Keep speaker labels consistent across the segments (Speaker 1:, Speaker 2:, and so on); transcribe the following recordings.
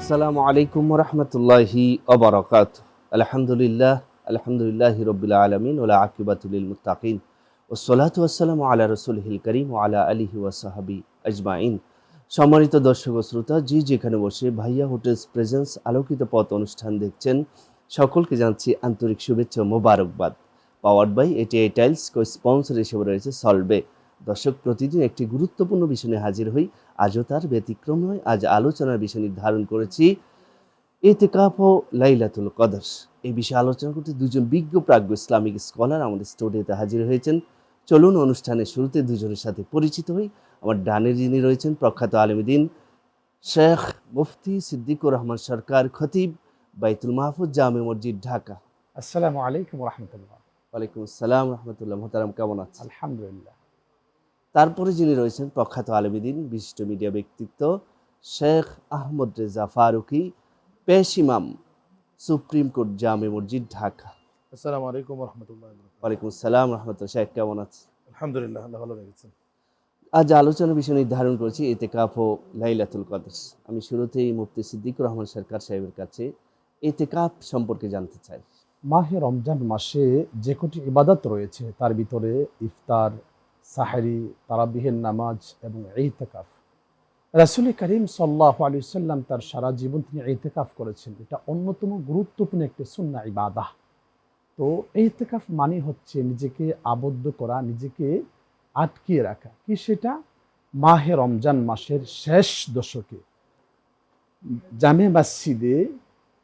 Speaker 1: আসসালামু আলাইকুম রহমতুল্লাহি ওবারাকাত। আলহামদুলিল্লাহি রব্বিল আলামিন ওয়া আকিবাতুল লিল মুত্তাকিন ওয়াসসালাতু ওয়াসসালামু আলা রাসূলিহিল কারীম ওয়া আলা আলিহি ওয়া সাহবিহি আজমাইন। সম্মানিত দর্শক ও শ্রোতা, যেখানে বসে ভাইয়া হোটেলস প্রেজেন্স আলোকিত পথ অনুষ্ঠান দেখছেন, সকলকে জানাচ্ছি আন্তরিক শুভেচ্ছা ও মোবারকবাদ। Powered by ATI tiles, co sponsor হিসেবে রয়েছে সলবে। দর্শক, প্রতিদিন একটি গুরুত্বপূর্ণ বিষয় নিয়ে হাজির হই, আজও তার ব্যতিক্রম নয়। আজ আলোচনার বিষয় নির্ধারণ করেছি ইতিকাফ ও লাইলাতুল কদর। এই বিষয়ে আলোচনা করতে দুজন বিজ্ঞ প্রাজ্ঞ ইসলামিক স্কলার আমাদের স্টুডিওতে হাজির হয়েছেন। চলুন অনুষ্ঠানের শুরুতে দুজনের সাথে পরিচিত হই। আমার ডানে যিনি রয়েছেন প্রখ্যাত আলেমদ্বীন শেখ মুফতি সিদ্দিকুর রহমান সরকার, খতিব, বাইতুল মাহফুজ জামে মসজিদ, ঢাকা।
Speaker 2: আসসালামু আলাইকুম রহমতুল্লাহ।
Speaker 1: ওয়ালাইকুম আসসালাম রহমতুল্লাহ। মোহতারাম, কেমন আছেন?
Speaker 2: আলহামদুলিল্লাহ।
Speaker 1: তারপরে যিনি রয়েছেন প্রখ্যাত আলেমদ্বীন বিশিষ্ট মিডিয়া ব্যক্তিত্ব শেখ আহমদ রেজা ফারুকি, পেশ ইমাম, সুপ্রিম কোর্ট জামে মসজিদ, ঢাকা।
Speaker 3: আসসালামু আলাইকুম রহমতুল্লাহ।
Speaker 1: ওয়ালাইকুম আসসালাম রহমতুল্লাহ। শেখ, কেমন আছেন?
Speaker 3: আলহামদুলিল্লাহ, আল্লাহ ভালো রেখেছেন।
Speaker 1: আজ আলোচনার বিষয় নির্ধারণ করেছি ইতিকাফ ও লাইলাতুল কদর। আমি শুরুতেই মুফতি সিদ্দিকুর রহমান সরকার সাহেবের কাছে ইতিকাফ সম্পর্কে জানতে চাই।
Speaker 2: মাহে রমজান মাসে যে কটি ইবাদত রয়েছে তার ভিতরে ইফতার, সাহারি, তারাবিহের নামাজ এবং ইতিকাফ। রাসূল করিম সাল্লাল্লাহু আলাইহি ওয়াসাল্লাম তার সারা জীবন তিনি ইতিকাফ করেছেন। এটা অন্যতম গুরুত্বপূর্ণ একটি সুন্নাহ ইবাদাহ। তো ইতিকাফ মানে হচ্ছে নিজেকে আবদ্ধ করা, নিজেকে আটকিয়ে রাখা। কি সেটা? মাহে রমজান মাসের শেষ দশকে জামে মসজিদে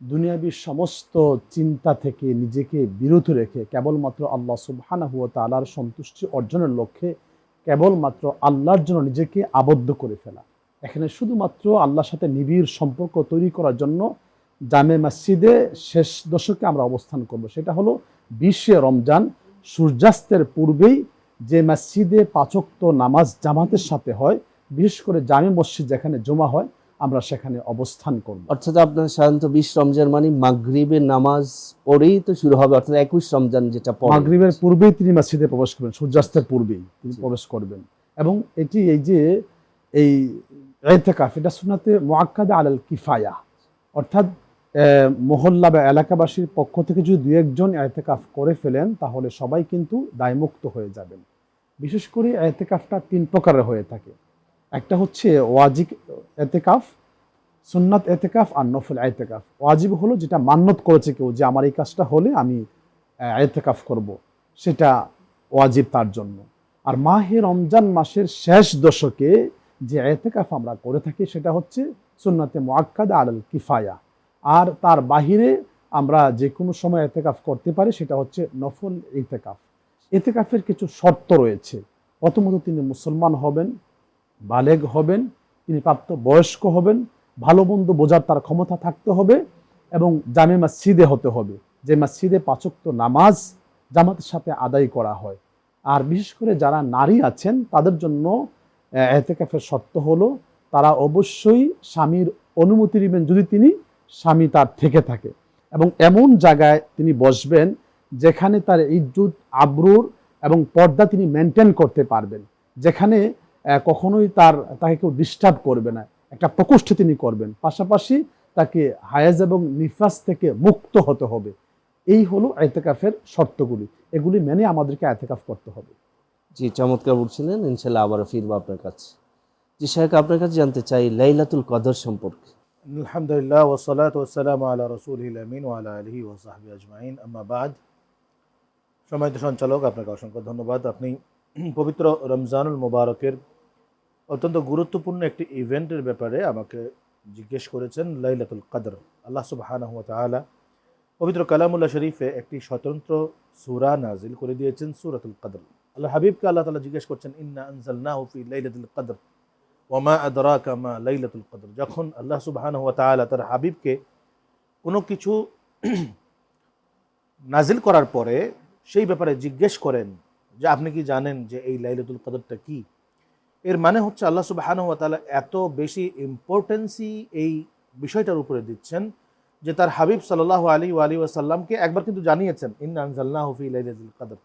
Speaker 2: দুনিয়াবী সমস্ত চিন্তা থেকে নিজেকে বিরত রেখে কেবলমাত্র আল্লাহ সুবহানাহু ওয়া তাআলার সন্তুষ্টি অর্জনের লক্ষ্যে কেবলমাত্র আল্লাহর জন্য নিজেকে আবদ্ধ করে ফেলা। এখানে শুধুমাত্র আল্লাহর সাথে নিবিড় সম্পর্ক তৈরি করার জন্য জামে মসজিদে শেষ দশকে আমরা অবস্থান করব। সেটা হলো 20শে রমজান সূর্যাস্তের পূর্বেই যে মসজিদে 5 ওয়াক্ত নামাজ জামাতের সাথে হয়, বিশেষ করে জামে মসজিদ যেখানে জমা হয়, আমরা সেখানে অবস্থান করব।
Speaker 1: অর্থাৎ আপনার সাধারণত 20 রমজান মানে মাগরিবের নামাজ পড়েই তো শুরু হবে, অর্থাৎ 21 রমজান যেটা পড়ে।
Speaker 2: মাগরিবের পূর্বেই তিনি মসজিদে প্রবেশ করবেন, সূর্যাস্তের পূর্বেই তিনি প্রবেশ করবেন। এবং এটি এই ইতিকাফ এটা সুন্নাতে মুআক্কাদা আলাল কিফায়া, অর্থাৎ মহল্লা বা এলাকাবাসীর পক্ষ থেকে যদি 2-1 জন ইতিকাফ করে ফেলেন তাহলে সবাই কিন্তু দায়মুক্ত হয়ে যাবেন। বিশেষ করে ইতিকাফটা 3 প্রকারের হয়ে থাকে। একটা হচ্ছে ওয়াজিব ইতিকাফ, সুন্নাত ইতিকাফ আর নফল ইতিকাফ। ওয়াজিব হলো যেটা মান্যত করেছে কেউ যে আমার এই কাজটা হলে আমি ইতিকাফ করব, সেটা ওয়াজিব তার জন্য। আর মাহে রমজান মাসের শেষ দশকে যে ইতিকাফ আমরা করে থাকি সেটা হচ্ছে সুন্নাতে মুআক্কাদা আলাল কিফায়া। আর তার বাহিরে আমরা যে কোনো সময় ইতিকাফ করতে পারি, সেটা হচ্ছে নফল ইতিকাফ। ইতিকাফের কিছু শর্ত রয়েছে। প্রথমত তিনি মুসলমান হবেন, বালেগ হবেন, তিনি প্রাপ্ত বয়স্ক হবেন, ভালো মন্দ বোঝার তার ক্ষমতা থাকতে হবে এবং জামে মসজিদে হতে হবে, যে মসজিদে 5 ওয়াক্ত নামাজ জামাতের সাথে আদায় করা হয়। আর বিশেষ করে যারা নারী আছেন তাদের জন্য ইতিকাফের শর্ত হলো তারা অবশ্যই স্বামীর অনুমতি নেবেন যদি তিনি স্বামী তার থেকে থাকে, এবং এমন জায়গায় তিনি বসবেন যেখানে তার ইজ্জত, আবরুর এবং পর্দা তিনি মেনটেন করতে পারবেন, যেখানে কখনোই তাকে কেউ ডিস্টার্ব করবে না, একটা প্রকোষ্ঠে তিনি করবেন। পাশাপাশি তাকে হায়েজ এবং নিফাস থেকে মুক্ত হতে হবে। এই হলো ইতিকাফের শর্তগুলি, এগুলি মেনে আমাদেরকে ইতিকাফ করতে হবে।
Speaker 1: জি, চমৎকার বলছিলেন। ইনশাল্লাহ আবারও ফিরবো আপনার কাছে। জি শেখ, আপনার কাছে জানতে চাই লাইলাতুল কদর সম্পর্কে।
Speaker 3: আলহামদুলিল্লাহ ওয়াসসালাতু ওয়াসসালামু আলা রাসূলিল আমিন ওয়া আলা আলিহি ওয়া সাহবিহি আজমাইন, আম্মা বাদ। সম্মানিত সঞ্চালক, আপনাকে অসংখ্য ধন্যবাদ। আপনি পবিত্র রমজানুল মুবারকের অত্যন্ত গুরুত্বপূর্ণ একটি ইভেন্টের ব্যাপারে আমাকে জিজ্ঞেস করেছেন, লাইলাতুল কদর। আল্লাহ সুবহানাহু ওয়া তাআলা পবিত্র কালামুল্লাহ শরীফে একটি স্বতন্ত্র সূরা নাজিল করে দিয়েছেন, সূরাতুল কদর। আল্লাহ হাবিবকে আল্লাহ তাআলা জিজ্ঞেস করছেন, ইন্না আনজালনাহু ফি লাইলাতুল কদর ওয়া মা আদরাকা মা লাইলাতুল কদর। যখন আল্লাহ সুবহানাহু ওয়া তাআলা তার হাবিবকে কোনো কিছু নাজিল করার পরে সেই ব্যাপারে জিজ্ঞেস করেন যে আপনি কি জানেন যে এই লাইলাতুল কদরটা কি, এর মানে হচ্ছে আল্লাহ সুবহানাহু ওয়া তাআলা এত বেশি ইম্পর্টেন্সই এই বিষয়টার উপরে দিচ্ছেন যে তার হাবিব সাল্লাল্লাহু আলাইহি ওয়া আলিহি ওয়াসাল্লামকে একবার কিন্তু জানিয়েছেন, ইন্না আনজালনাহু ফি লাইলাতুল কদর।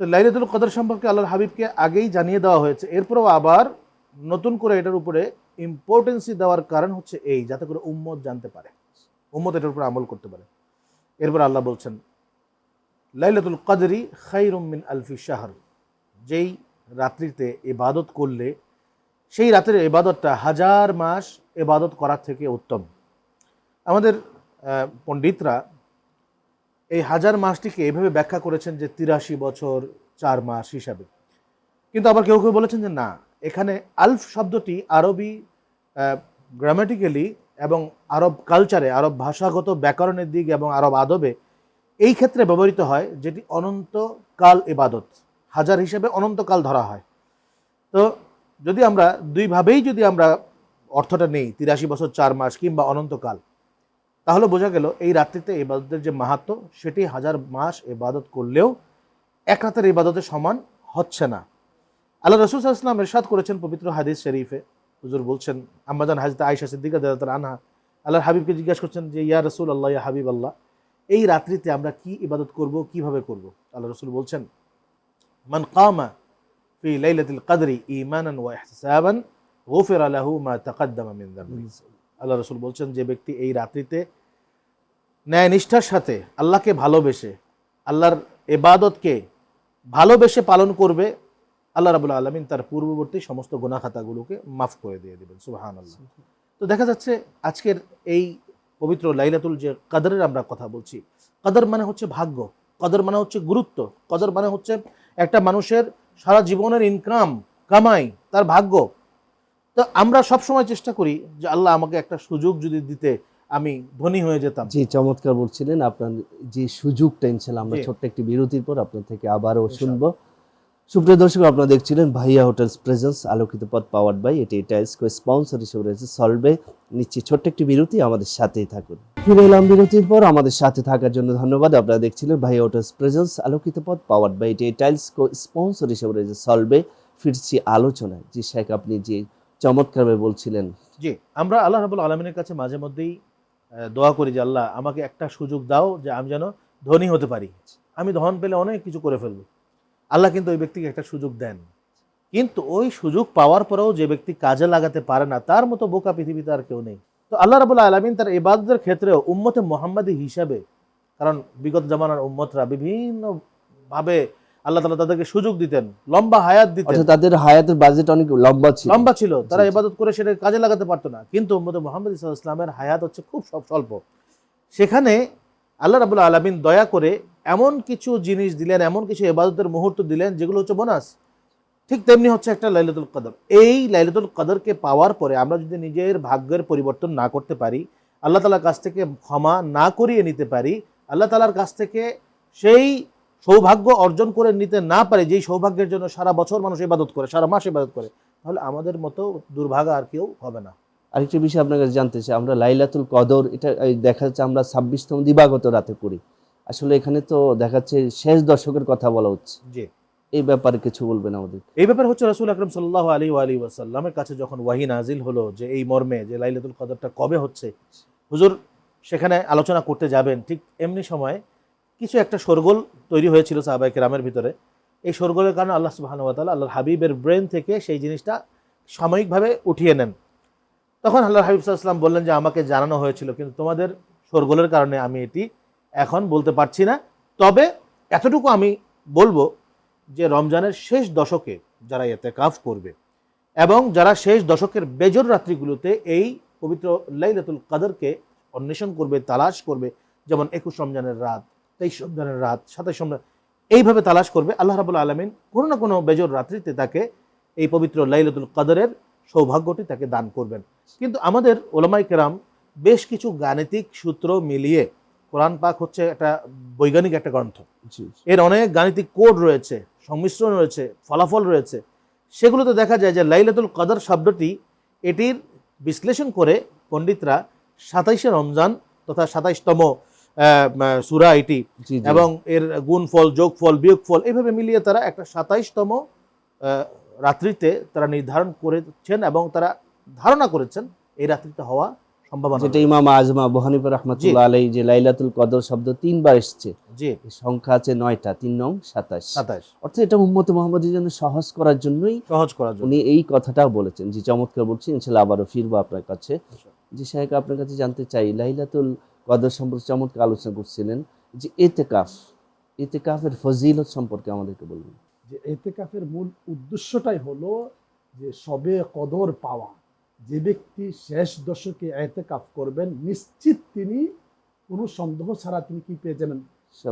Speaker 3: তো লাইলাতুল কদর সম্পর্কে আল্লাহর হাবিবকে আগেই জানিয়ে দেওয়া হয়েছে, এরপরেও আবার নতুন করে এটার উপরে ইম্পর্টেন্সি দেওয়ার কারণ হচ্ছে এই, যাতে করে উম্মত জানতে পারে, উম্মত এটার উপর আমল করতে পারে। এরপর আল্লাহ বলছেন লাইলাতুল কদরি খায়রুম মিন আলফি শাহর, যেই রাত্রিতে ইবাদত করলে সেই রাতের ইবাদতটা 1000 মাস ইবাদত করার থেকে উত্তম। আমাদের পণ্ডিতরা এই 1000 মাসটিকে এভাবে ব্যাখ্যা করেছেন যে 83 বছর 4 মাস হিসাবে, কিন্তু আবার কেউ কেউ বলেছেন যে না, এখানে আলফ শব্দটি আরবি গ্রামাটিক্যালি এবং আরব কালচারে, আরব ভাষাগত ব্যাকরণের দিক এবং আরব আদবে এই ক্ষেত্রে ব্যবহৃত হয়, যেটি অনন্তকাল ইবাদত, 1000 হিসেবে অনন্তকাল ধরা হয়। তো যদি আমরা দুইভাবেই যদি আমরা অর্থটা নেই, 83 বছর 4 মাস কিংবা অনন্তকাল, তাহলে বোঝা গেল এই রাত্রিতে ইবাদতের যে মাহাত্ম সেটি 1000 মাস ইবাদত করলেও এক রাতের ইবাদতের সমান হচ্ছে না। আল্লাহ রাসূল সাল্লাল্লাহু আলাইহি ওয়াসাল্লাম ইরশাদ করেছেন পবিত্র হাদিস শরীফে, হুজুর বলছেন, আম্মাজান হযরত আয়েশা সিদ্দিকা রাদিয়াল্লাহু আনহা আল্লাহর হাবিবকে জিজ্ঞাসা করছেন যে ইয়া রাসূলুল্লাহ, ইয়া হাবিবাল্লাহ, এই রাত্রিতে আমরা কি ইবাদত করব, কিভাবে করব? আল্লাহ রাসূল বলছেন মান কামা ফি লাইলাতিল কদরি ঈমানান ওয়া ইহতিসাবান গুফিরা লাহু মা তাকাদ্দামা মিন যামবি। আল্লাহ রাসূল বলছেন যে ব্যক্তি এই রাত্রিতে ন্যায় নিষ্ঠার সাথে আল্লাহকে ভালোবেসে, আল্লাহর ইবাদতকে ভালোবেসে পালন করবে, আল্লাহ রাব্বুল আলামিন তার পূর্ববর্তী সমস্ত গুনাহ খাতাগুলোকে মাফ করে দিয়ে দিবেন। সুবহানাল্লাহ। তো দেখা যাচ্ছে আজকের এই পবিত্র লাইলাতুল যে কদরের আমরা কথা বলছি, কদর মানে হচ্ছে ভাগ্য, কদর মানে হচ্ছে গুরুত্ব, কদর মানে হচ্ছে একটা মানুষের সারা জীবনের ইনকাম, কামাই, তার ভাগ্য। তো আমরা সব সময় চেষ্টা করি যে আল্লাহ আমাকে একটা সুযোগ যদি দিতে আমি ধনী হয়ে যেতাম।
Speaker 1: জি, চমৎকার বলছিলেন। আপনার যে সুযোগটা ইনশাআল্লাহ আমরা
Speaker 3: জি।
Speaker 1: ছোট্ট একটি বিরতির পর আপনার থেকে আবারও শুনবো। সুপ্রিয় দর্শক, আপনারা দেখছিলেন ভাইয়া হোটেলস প্রেজেন্স আলোকিত পথ পাওয়ার্ড বাই এটি টাইলস কো স্পন্সর হিসেবে রয়েছে সলবে। নিচ্ছি ছোট্ট একটি বিরতি, আমাদের সাথেই থাকুন। ফিরে এলাম বিরতির পর, আমাদের সাথে থাকার জন্য ধন্যবাদ। আপনারা দেখছিলেন ভাইয়া হোটেলস প্রেজেন্স আলোকিত পথ পাওয়ার্ড বাই এটি টাইলস কো স্পন্সর হিসেবে রয়েছে সলবে। ফিরছি আলোচনায়। জি শেখ, আপনি যে চমৎকারভাবে বলছিলেন।
Speaker 3: জি, আমরা আল্লাহ রাব্বুল আলামিনের কাছে মাঝে মধ্যেই দোয়া করি যে আল্লাহ আমাকে একটা সুযোগ দাও যে আমি যেন ধনী হতে পারি, আমি ধন পেলে অনেক কিছু করে ফেলবো। আল্লাহ কিন্তু ওই ব্যক্তিকে একটা সুযোগ দেন, কিন্তু ওই সুযোগ পাওয়ার পরেও যে ব্যক্তি কাজে লাগাতে পারে না, তার মতো বোকা পৃথিবীতে আর কেউ নেই। তো আল্লাহ রাব্বুল আলামিন তার ইবাদতের ক্ষেত্রেও উম্মতে মুহাম্মাদি হিসাবে, কারণ বিগত জামানার উম্মতরা বিভিন্ন ভাবে আল্লাহ তাআলা তাদেরকে সুযোগ দিতেন, লম্বা হায়াত দিতেন,
Speaker 1: অর্থাৎ তাদের হায়াতের বাজেট অনেক লম্বা ছিল,
Speaker 3: তারা
Speaker 1: জি, জি।
Speaker 3: ইবাদত করে সেটা কাজে লাগাতে পারতো না। কিন্তু উম্মতে মুহাম্মদ সাল্লাল্লাহু আলাইহি ওয়াসাল্লামের হায়াত হচ্ছে খুব স্বল্প। সেখানে আল্লাহ রাব্বুল আলামিন দয়া করে এমন কিছু জিনিস দিলেন, এমন কিছু ইবাদতের মুহূর্ত দিলেন যেগুলো হচ্ছে বোনাস। ঠিক তেমনি হচ্ছে একটা লাইলাতুল কদর। এই লাইলাতুল কদরকে পাওয়ার পরে আমরা যদি নিজের ভাগ্যের পরিবর্তন না করতে পারি, আল্লাহ তাআলার কাছ থেকে ক্ষমা না করিয়ে নিতে পারি, আল্লাহ তাআলার কাছ থেকে সেই সৌভাগ্য অর্জন করে নিতে না পারি যেই সৌভাগ্যের জন্য সারা বছর মানুষ ইবাদত করে, সারা মাস ইবাদত করে, তাহলে আমাদের মতো দুর্ভাগা আর কেউ হবে না।
Speaker 1: আরেকটি বিষয় আপনার কাছে জানতে চাই, আমরা লাইলাতুল কদর এটা দেখা যাচ্ছে আমরা 26তম দিবাগত রাতে করি, আসলে এখানে তো দেখাচ্ছে শেষ দশকের কথা বলা হচ্ছে,
Speaker 3: জি,
Speaker 1: এই ব্যাপারে কিছু বলবেন আমাদের?
Speaker 3: এই ব্যাপারে হচ্ছে রাসূল আকরাম সাল্লাল্লাহু আলাইহি ওয়াসাল্লামের কাছে যখন ওয়াহি নাজিল হলো যে এই মর্মে যে লাইলাতুল কদরটা কবে হচ্ছে, হুজুর সেখানে আলোচনা করতে যাবেন, ঠিক এমনি সময় কিছু একটা শোরগোল তৈরি হয়েছিল সাহাবায়ে কেরামের ভিতরে। এই শোরগোলের কারণে আল্লাহ সুবহানাহু ওয়া তাআলা আল্লাহর হাবিবের ব্রেন থেকে সেই জিনিসটা সাময়িকভাবে উঠিয়ে নেন। তখন আল্লাহর হাবিব সাল্লাল্লাহু আলাইহি ওয়াসাল্লাম বললেন যে আমাকে জানানো হয়েছিল, কিন্তু তোমাদের শোরগোলের কারণে আমি এটি এখন বলতে পারছি না। তবে এতটুকু আমি বলবো যে রমজানের শেষ দশকে যারা ইতিকাফ করবে এবং যারা শেষ দশকের বেজর রাত্রিগুলোতে এই পবিত্র লাইলাতুল কদরকে অন্বেষণ করবে, তালাশ করবে, যেমন 21 রমজানের রাত, 23 রমজানের রাত, 27 রমজান, এইভাবে তালাশ করবে, আল্লাহ রাব্বুল আলামিন কোনো না কোনো বেজর রাত্রিতে তাকে এই পবিত্র লাইলাতুল কদরের সৌভাগ্যটি তাকে দান করবেন। কিন্তু আমাদের ওলামায়ে কেরাম বেশ কিছু গাণিতিক সূত্র মিলিয়ে, কোরআন পাক হচ্ছে একটা বৈজ্ঞানিক একটা গ্রন্থ,
Speaker 1: জি,
Speaker 3: এর অনেক গাণিতিক কোড রয়েছে, সংমিশ্রণ রয়েছে, ফলাফল রয়েছে। সেগুলোতে দেখা যায় যে লাইলাতুল কদর শব্দটি এটির বিশ্লেষণ করে পণ্ডিতরা 27শে রমজান তথা 27তম সূরা এটি,
Speaker 1: জি, জি।
Speaker 3: এবং এর গুণফল, যোগফল, বিয়োগফল এইভাবে মিলিয়ে তারা একটা 27তম রাত্রিতে তারা নির্ধারণ করেছেন এবং তারা ধারণা করেছেন এই রাত্রিতে হওয়া সম্ভাবনা
Speaker 1: যেটা
Speaker 3: রয়েছে।
Speaker 1: ইমাম আজম আবু হানিফা রাহমাতুল্লাহ আলাইহি যে লাইলাতুল কদর শব্দ 3 বার এসেছে,
Speaker 3: জি,
Speaker 1: সংখ্যা আছে 9টা, 3 নং 27।
Speaker 3: 27
Speaker 1: অর্থাৎ এটা উম্মতে মুহাম্মাদের জন্য সহজ করার জন্যই
Speaker 3: সহজ করার জন্য।
Speaker 1: উনি এই কথাটাও বলেছেন। জি, চমৎকার বলছি, ইনশাআল্লাহ আবারও ফিরবো আপনার কাছে। জি শাহেখ, আপনার কাছে জানতে চাই লাইলাতুল কদর সম্পর্কে চমৎকার আলোচনা করছিলেন, যে ইতিকাফের ফজিলত সম্পর্কে আমাদেরকে বলবেন।
Speaker 2: যে এতেকাফের মূল উদ্দেশ্যটাই হলো যে সবে কদর পাওয়া। যে ব্যক্তি শেষ দশকে এতেকাফ করবেন, নিশ্চিত তিনি কোনো সন্দেহ ছাড়া তিনি কি পেয়ে যাবেন?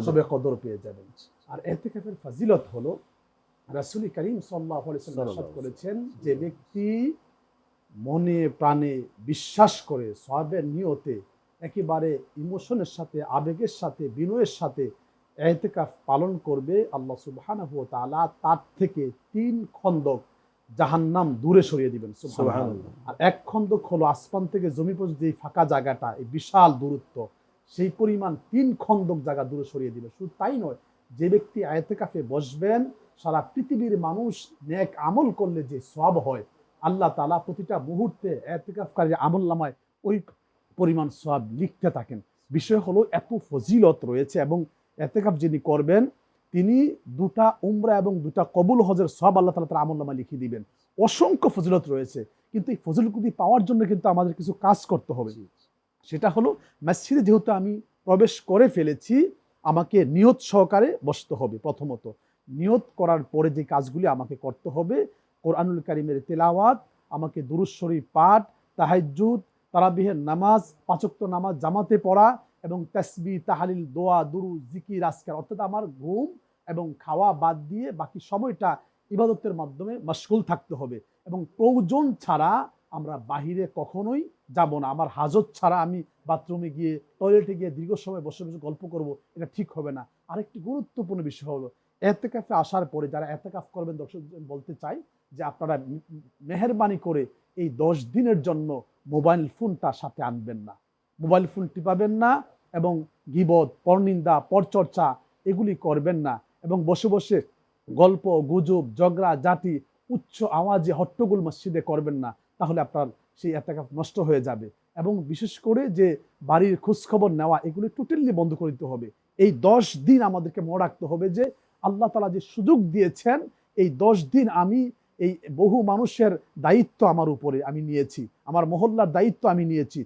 Speaker 2: সবে কদর পেয়ে যাবেন। আর এতেকাফের ফাজিলত হলো, রাসূল করিম সাল্লাল্লাহু আলাইহি ওয়াসাল্লাম ইরশাদ করেছেন, যে ব্যক্তি মনে প্রাণে বিশ্বাস করে সওয়াবের নিয়তে একেবারে ইমোশনের সাথে, আবেগের সাথে, বিনয়ের সাথে এতেকাফ পালন করবে, আল্লাহ সুবহানাহু ওয়া তাআলা তার থেকে 3 খন্দক জাহান্নাম দূরে সরিয়ে দিবেন। সুবহানাল্লাহ। আর 1 খন্দক হলো আসমান থেকে জমি পর্যন্ত এই ফাঁকা জায়গাটা, এই বিশাল দূরত্ব, সেই পরিমাণ 3 খন্দক জায়গা দূরে সরিয়ে দিবে। শুধু তাই নয়, যে ব্যক্তি এতেকাফে বসবেন, সারা পৃথিবীর মানুষ নেক আমল করলে যে সওয়াব হয়, আল্লাহ তাআলা প্রতিটা মুহূর্তে এতেকাফকারীর আমলনামায় ওই পরিমাণ সওয়াব লিখতে থাকেন। বিষয় হলো এত ফজিলত রয়েছে, এবং এতেকাফ যিনি করবেন তিনি 2টা উমরা এবং 2টা কবুল হজের সওয়াব আল্লাহ তাআলা তার আমলনামায় লিখে দিবেন। অসংখ্য ফজিলত রয়েছে, কিন্তু এই ফজিলতগুলি পাওয়ার জন্য কিন্তু আমাদের কিছু কাজ করতে হবে। সেটা হলো, মসজিদে যেহেতু আমি প্রবেশ করে ফেলেছি, আমাকে নিয়ত সহকারে বসতে হবে। প্রথমত নিয়ত করার পরে যে কাজগুলি আমাকে করতে হবে, কোরআনুল কারীমের তেলাওয়াত, আমাকে দুরূদ শরীফ পাঠ, তাহাজ্জুদ, তারাবিহের নামাজ, 5 ওয়াক্ত নামাজ জামাতে পড়া, এবং তাসবিহ, তাহলিল, দোয়া, দুরূদ, জিকির, আজকার, অর্থাৎ আমার ঘুম এবং খাওয়া বাদ দিয়ে বাকি সময়টা ইবাদতের মাধ্যমে মশগুল থাকতে হবে। এবং প্রয়োজন ছাড়া আমরা বাহিরে কখনোই যাব না। আমার হাজত ছাড়া আমি বাথরুমে গিয়ে, টয়লেটে গিয়ে দীর্ঘ সময় বসে বসে গল্প করব, এটা ঠিক হবে না। আরেকটি গুরুত্বপূর্ণ বিষয় হলো, এতেকাফে আসার পরে যারা এতেকাফ করবেন, দর্শক বলতে চাই যে আপনারা মেহেরবানি করে এই 10 দিনের জন্য মোবাইল ফোনটা সাথে আনবেন না। মোবাইল ফোন টিপাবেন না, এবং গীবত, পরনিন্দা, পরচর্চা এগুলি করবেন না, এবং বসে বসে গল্প গুজব, ঝগড়া জাতি, উচ্চ আওয়াজে হট্টগোল মসজিদে করবেন না, তাহলে আপনার সেই এতেকাফ নষ্ট হয়ে যাবে। এবং বিশেষ করে যে বাড়ির খোঁজখবর নেওয়া, এগুলি টোটালি বন্ধ করে দিতে হবে। এই 10 দিন আমাদেরকে মনে রাখতে হবে যে আল্লাহ তাআলা যে সুযোগ দিয়েছেন, এই 10 দিন আমি এই বহু মানুষের দায়িত্ব আমার উপরে আমি নিয়েছি, আমার মহল্লার দায়িত্ব আমি নিয়েছি,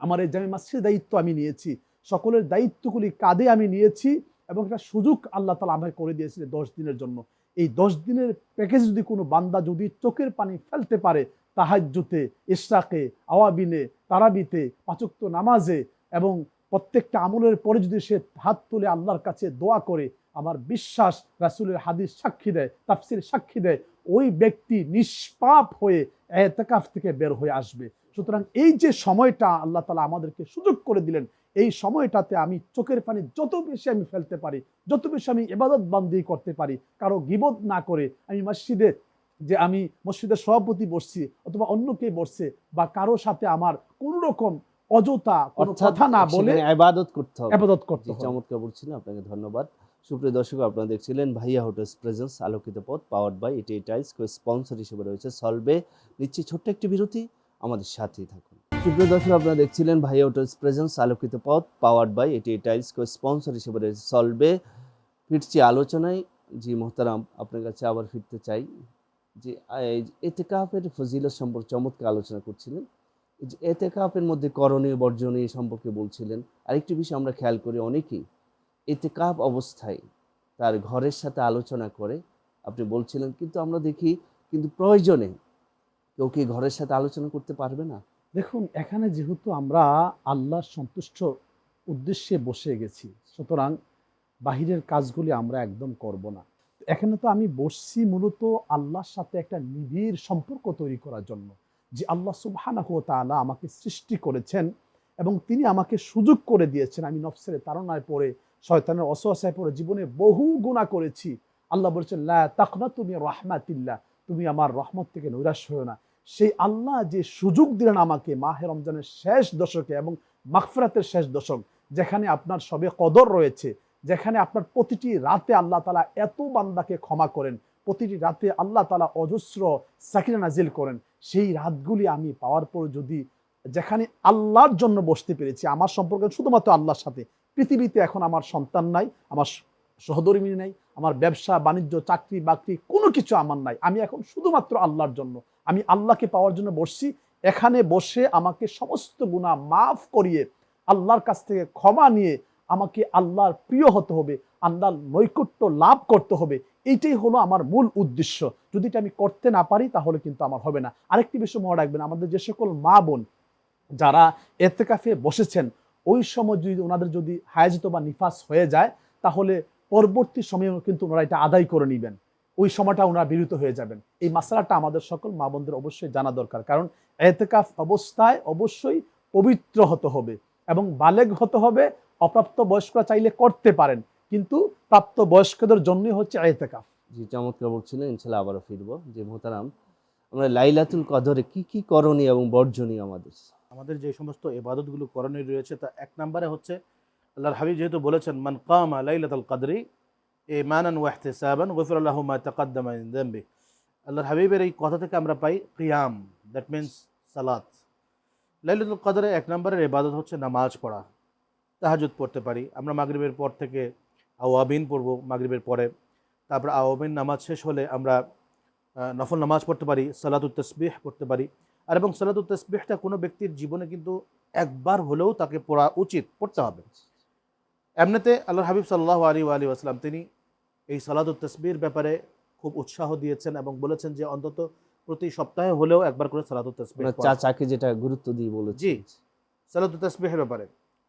Speaker 2: আমার এই জামে মসজিদের দায়িত্ব আমি নিয়েছি, সকলের দায়িত্বগুলি কাঁধে আমি নিয়েছি, এবং একটা সুযোগ আল্লাহ তাআলা আমাকে করে দিয়েছে 10 দিনের জন্য। এই 10 দিনের প্যাকেজ যদি কোনো বান্দা যদি চোখের পানি ফেলতে পারে, তাহাজ্জুদে, ইশরাকে, আওয়াবিনে, তারাবিতে, 5 ওয়াক্ত নামাজে, এবং প্রত্যেকটা আমলের পরে যদি সে হাত তুলে আল্লাহর কাছে দোয়া করে, আমার বিশ্বাস, রাসূলের হাদিস সাক্ষী দেয়, তাফসীর সাক্ষী দেয়, ওই ব্যক্তি নিষ্পাপ হয়ে ইতিকাফ থেকে বের হয়ে আসবে। সুতরাং এই যে সময়টা আল্লাহ তাআলা আমাদেরকে সুযোগ করে দিলেন, এই সময়টাতে আমি চোখের পানি যত বেশি আমি ফেলতে পারি, যত বেশি আমি ইবাদত বান্দি করতে পারি, কারো গীবত না করে, আমি মসজিদে যে আমি মসজিদের সভাপতি বসছি অথবা অন্য কে বসছে, বা কারো সাথে আমার কোন রকম অযথা কোনো কথা না বলে
Speaker 1: ইবাদত করতে হবে।
Speaker 2: ইবাদত করতে হবে।
Speaker 1: চমৎকার বলছিলেন, আপনাকে ধন্যবাদ। সুপ্রিয় দর্শক, আপনারা দেখছিলেন ভাইয়া হোটেলস প্রেজেন্স আলোকিত পথ, পাওয়ার্ড বাই এটি টাইলস। স্পন্সর হিসেবে রয়েছে সলবে। নিচ্ছি ছোট্ট একটি বিরতি, আমাদের সাথেই থাকুন। সুপ্রিয় দর্শক, আপনারা দেখছিলেন ভাইয়া হোটেলস প্রেজেন্স আলোকিত পথ, পাওয়ার্ড বাই এটি টাইলস। স্পন্সর হিসেবে রয়েছে সলবে। ফিরছি আলোচনায়। জি মোহতারাম, আপনার কাছে আবার ফিরতে চাই যে ইতিকাফের ফজিলত সম্পর্কে চমৎকার আলোচনা করছিলেন। এই যে ইতিকাফের মধ্যে করণীয় বর্জনীয় সম্পর্কে বলছিলেন। আরেকটি বিষয় আমরা খেয়াল করি, অনেকেই ইতিকাফ অবস্থায় তার ঘরের সাথে আলোচনা করে, আপনি বলছিলেন, কিন্তু আমরা দেখি কিন্তু প্রয়োজনে কেউ কি ঘরের সাথে আলোচনা করতে পারবে না?
Speaker 2: দেখুন, এখানে যেহেতু আমরা আল্লাহর সন্তুষ্ট উদ্দেশ্যে বসে গেছি, সুতরাং বাহিরের কাজগুলি আমরা একদম করব না। এখানে তো আমি বসছি মূলত আল্লাহর সাথে একটা নিবিড় সম্পর্ক তৈরি করার জন্য, যে আল্লাহ সুবহানাহু ওয়া তাআলা আমাকে সৃষ্টি করেছেন, এবং তিনি আমাকে সুযোগ করে দিয়েছেন। আমি নফসের তাড়নায় পড়ে, শয়তানের ওয়াসওয়াসায় পড়ে জীবনে বহু গুনাহ করেছি। আল্লাহ বলেছেন, লা তাকনাতু মির রাহমাতিল্লাহ, তুমি আমার রহমত থেকে নৈরাশ হও না। সেই আল্লাহ যে সুযোগ দিলেন আমাকে মাহে রমজানের শেষ দশকে এবং মাগফিরাতের শেষ দশক, যেখানে আপনার সবে কদর রয়েছে, যেখানে আপনার প্রতিটি রাতে আল্লাহ তাআলা এত বান্দাকে ক্ষমা করেন, প্রতিটি রাতে আল্লাহ তাআলা অজস্র সাকিনা নাজিল করেন, সেই রাতগুলি আমি পাওয়ার পর যদি যেখানে আল্লাহর জন্য বসতে পেরেছি, আমার সম্পর্ক শুধুমাত্র আল্লাহর সাথে। পৃথিবীতে এখন আমার সন্তান নাই, আমার সহধর্মী নাই, আমার ব্যবসা বাণিজ্য চাকরি বাকরি কোনো কিছু আমার নাই। আমি এখন শুধুমাত্র আল্লাহর জন্য, আমি আল্লাহকে পাওয়ার জন্য বসছি। এখানে বসে আমাকে সমস্ত গুনাহ মাফ করিয়ে আল্লাহর কাছ থেকে ক্ষমা নিয়ে আমাকে আল্লাহর প্রিয় হতে হবে, আল্লাহর নৈকট্য লাভ করতে হবে। এইটাই হলো আমার মূল উদ্দেশ্য। যদি এটা আমি করতে না পারি তাহলে কিন্তু আমার হবে না। আরেকটি বিষয় মনে রাখবেন, আমাদের যে সকল মা বোন যারা এতেকাফে বসেছেন, ওই সময় যদি ওনাদের যদি হায়াজত বা নিফাস হয়ে যায়, তাহলে পরবর্তী সময়ে কিন্তু ওনারা এটা আদায় করে নেবেন, ওই সময়টা ওনারা বিরত হয়ে যাবেন। এই মাসআলাটা আমাদের সকল মা বোনদের অবশ্যই জানা দরকার। কারণ এতেকাফ অবস্থায় অবশ্যই পবিত্র হতে হবে এবং বালেগ হতে হবে। অপ্রাপ্ত বয়স্করা চাইলে করতে পারেন, কিন্তু প্রাপ্ত বয়স্কদের জন্যই হচ্ছে এতেকাফ।
Speaker 1: জি, চমৎকার বলছিলেন। ইনশাল্লাহ আবারও ফিরবো। যে মোহতারাম, আমরা লাইলাতুল কদরে কি কি করণীয় এবং বর্জনীয়
Speaker 3: আমাদের যে সমস্ত ইবাদতগুলো করণীয় রয়েছে, তা এক নম্বরে হচ্ছে আল্লাহর হাবিব যেহেতু বলেছেন, মান কামা লাইলাতুল কদরি ঈমানান ওয়া ইহতিসাবান গুফিরা লাহু মা তাকাদ্দামা মিন যামবি। আল্লাহর হাবিবের এই কথা থেকে আমরা পাই কিয়াম, দ্যাট মিনস সালাত। লাইলাতুল কদরে এক নম্বরের ইবাদত হচ্ছে নামাজ পড়া। তাহাজ্জুদ পড়তে পারি আমরা, মাগরিবের পর থেকে আওয়াবিন পড়ব, মাগরিবের পরে। তারপর আওয়াবিন নামাজ শেষ হলে আমরা নফল নামাজ পড়তে পারি, সালাতুত তাসবিহ পড়তে পারি। আর এবং সালাতুত তাসবিহটা কোনো ব্যক্তির জীবনে কিন্তু একবার হলেও তাকে পড়া উচিত, পড়তে হবে। এমনিতে আল্লাহর হাবিব সাল্লাল্লাহু আলাইহি ওয়াসাল্লাম তিনি এই সালাতুত তাসবিহর ব্যাপারে খুব উৎসাহ দিয়েছেন এবং বলেছেন যে অন্তত প্রতি সপ্তাহে হলেও একবার করে সালাতুত তাসবিহ পড়া।
Speaker 1: চাচাকে যেটা গুরুত্ব দিয়ে বলেছি।
Speaker 3: জি, সালাতুত তাসবিহের ব্যাপারে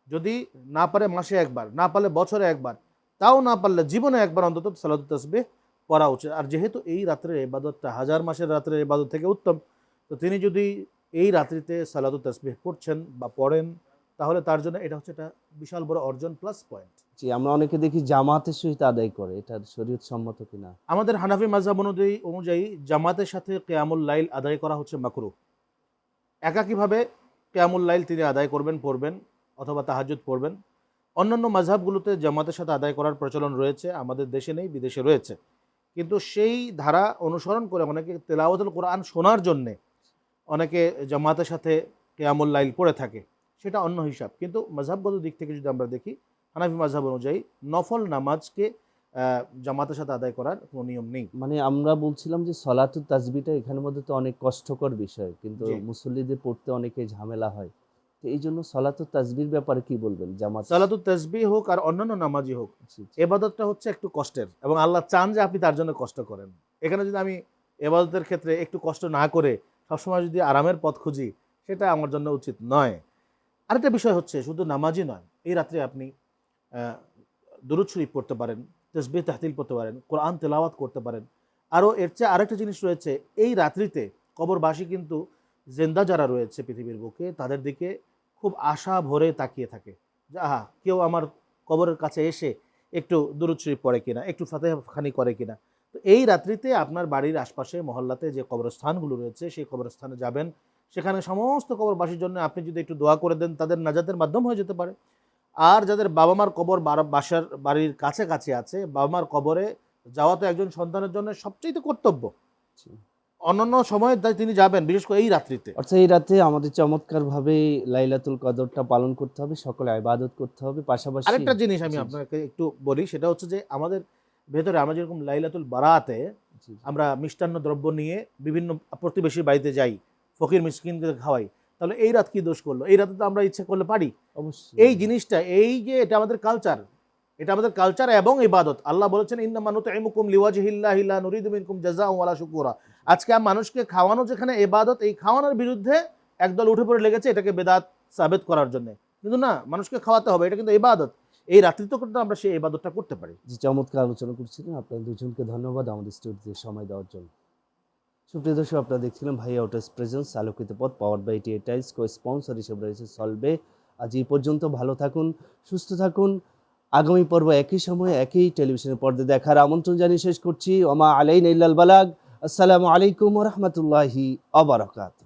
Speaker 3: যদি না পারে মাসে একবার, না পারলে বছরে একবার, তাও না পারলে জীবনে একবার অন্তত সালাতুত তাসবিহ পড়া উচিত। আর যেহেতু এই রাত্রের ইবাদতটা হাজার মাসের রাত্রের ইবাদত থেকে উত্তম, তো তিনি যদি এই রাত্রিতে সালাতুত তাসবিহ পড়ছেন বা পড়েন, তাহলে তার জন্য এটা হচ্ছে একটা বিশাল বড় অর্জন প্লাস পয়েন্ট।
Speaker 1: জি, আমরা অনেকে দেখি জামাতের সহিত আদায় করে, এটা শরীয়ত সম্মত কিনা?
Speaker 3: আমাদের হানাফি মাযহাব অনুযায়ী জামাতের সাথে কিয়ামুল লাইল আদায় করা হচ্ছে মাকরুহ। একাকীভাবে কিয়ামুল লাইল তিনি আদায় করবেন, পড়বেন, অথবা তাহাজ্জুদ পড়বেন। অন্যান্য মাযহাবগুলোতে জামাতের সাথে আদায় করার প্রচলন রয়েছে, আমাদের দেশে নেই, বিদেশে রয়েছে। কিন্তু সেই ধারা অনুসরণ করে অনেকে তেলাওয়াতুল কোরআন শোনার জন্যে অনেকে জামাতের সাথে কিয়ামুল লাইল পড়ে থাকে, সেটা অন্য হিসাব। কিন্তু মাযহাবগত দিক থেকে যদি আমরা দেখি, হানাফি মাযহাব অনুযায়ী নফল নামাজকে জামাতের সাথে আদায় করার কোনো নিয়ম নেই।
Speaker 1: মানে আমরা বলছিলাম যে সলাতুত তাসবিহটা এখানের মধ্যে তো অনেক কষ্টকর বিষয়, কিন্তু
Speaker 3: জি।
Speaker 1: মুসল্লিদের পড়তে অনেকে ঝামেলা হয়। তো এই জন্য সলাতুত তাসবিহর ব্যাপারে কি বলবেন? জামাত
Speaker 3: সালাতুত তাসবিহ হোক আর অন্যান্য নামাজই হোক,
Speaker 1: জি, জি।
Speaker 3: এবাদতটা হচ্ছে একটু কষ্টের এবং আল্লাহ চান যে আপনি তার জন্য কষ্ট করেন। এখানে যদি আমি এবাদতের ক্ষেত্রে একটু কষ্ট না করে সবসময় যদি আরামের পথ খুঁজি, সেটা আমার জন্য উচিত নয়। আরেকটা বিষয় হচ্ছে শুধু নামাজই নয়, এই রাত্রে আপনি দুরূদ শরীফ পড়তে পারেন, তাসবিহ তাহলিল পড়তে পারেন, কোরআন তেলাওয়াত করতে পারেন। আরও এর চেয়ে আরেকটা জিনিস রয়েছে, এই রাত্রিতে কবরবাসী কিন্তু জিন্দা যারা রয়েছে পৃথিবীর বুকে, তাদের দিকে খুব আশা ভরে তাকিয়ে থাকে যে আহা, কেউ আমার কবরের কাছে এসে একটু দুরূদ শরীফ পড়ে কিনা, একটু ফাতিহা খানি করে কিনা। তো এই রাত্রিতে আপনার বাড়ির আশপাশে মহল্লাতে যে কবরস্থানগুলো রয়েছে, সেই কবরস্থানে যাবেন। সেখানে সমস্ত কবরবাসীর জন্য আপনি যদি একটু দোয়া করে দেন, তাদের নাজাতের মাধ্যম হয়ে যেতে পারে। আর যাদের বাবা মার কবর বাসার বাড়ির কাছাকাছি আছে, বাবা মার কবরে যাওয়া তো একজন সন্তানের জন্য সবচেয়ে কর্তব্য।
Speaker 1: জি।
Speaker 3: অন্যান্য সময়ে তিনি যাবেন, বিশেষ করে এই রাত্রিতে।
Speaker 1: অর্থাৎ এই রাতে আমাদের চমৎকারভাবে লাইলাতুল কদরটা পালন করতে হবে, সকলে ইবাদত করতে হবে, পাশাপাশি
Speaker 3: আরেকটা জিনিস আমি
Speaker 1: জি,
Speaker 3: আপনাকে একটু বলি, সেটা হচ্ছে যে আমাদের ভেতরে আমরা যেরকম লাইলাতুল বারাতে
Speaker 1: জি, জি।
Speaker 3: আমরা মিষ্টান্ন দ্রব্য নিয়ে বিভিন্ন প্রতিবেশীর বাড়িতে যাই, ফকির মিসকিনকে খাওয়াই, তাহলে এই রাত কি দোষ করলো? এই রাতে তো আমরা ইচ্ছে করলে পারি।
Speaker 1: অবশ্যই
Speaker 3: এই জিনিসটা, এই যে এটা আমাদের কালচার, এটা আমাদের কালচার এবং ইবাদত। আল্লাহ বলেছেন, ইন্নামা নুতঈমুকুম লিওয়াজহিল্লাহি লা নুরিদু মিনকুম জাযাআন ওয়ালা শুকুরা। আজকে মানুষকে খাওয়ানো যেখানে ইবাদত, এই খাওয়ানোর বিরুদ্ধে একদল উঠে পড়ে লেগেছে এটাকে বেদাত সাবেত করার জন্য। কিন্তু না, মানুষকে খাওয়াতে হবে, এটা কিন্তু ইবাদত। এই রাত্রিতে কিন্তু আমরা সেই ইবাদতটা করতে পারি।
Speaker 1: জি, চমৎকার আলোচনা করছিলেন। আপনাদের দুজনকে ধন্যবাদ আমাদের স্টুডিওতে সময় দেওয়ার জন্য। সুপ্রিয় দর্শক, আপনারা দেখছিলেন ভাইয়া হোটেলস প্রেজেন্স আলোকিত পথ, powered by TA tiles. Co sponsor হিসেবে রয়েছে সলবে। আজ এই পর্যন্ত, ভালো থাকুন, সুস্থ থাকুন। আগামী পর্ব একই সময়ে একই টেলিভিশনের পর্দায় দেখার আমন্ত্রণ জানিয়ে শেষ করছি। ওমা আলাইনা ইল্লাল বালাগ। আসসালামু আলাইকুম ওয়া রাহমাতুল্লাহি ওয়া বারাকাতুহু।